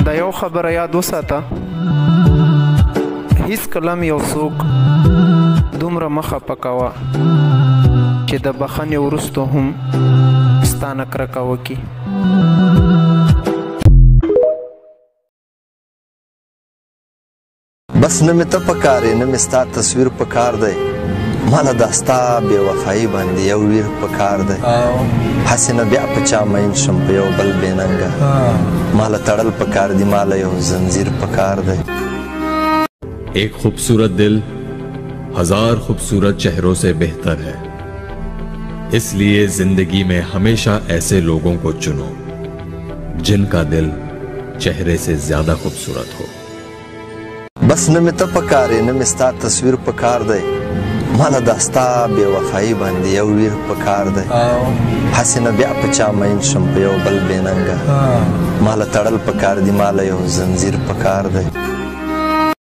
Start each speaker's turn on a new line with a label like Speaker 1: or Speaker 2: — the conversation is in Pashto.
Speaker 1: دا یو خبره یاد وساته، هیڅ کلم یو څوک دومره مخه پکوه چې د بخښنې وروسته هم ستا نه کرکه وکړي.
Speaker 2: بس نه مې ته پکار یې نه مې ستا تصویر پکار دی، ماله دا ستا بې وفایي باندې یو ویر پکار دی. هسې نه بیا په چا مین شم په یو بل بې ننګه، ماله تړل پکار دی، ماله یو زنځیر پکار دی.
Speaker 3: एक खूबसूरत दिल हजार खूबसूरत चेहरों से बेहतर है, इसलिए जिंदगी में हमेशा ऐसे लोगों को चुनो जिनका दिल चेहरे से ज्यादा खूबसूरत हो.
Speaker 2: बस نه مې ته پکار یې نه مې ستا تصویر پکار دی، ماله دا ستا بې وفایي باندې یو ویر پکار دی. هسې نه بیا په چا مین شم په یو بل بې ننګه، ماله تړل پکار دی، ماله یو زنځیر پکار دی.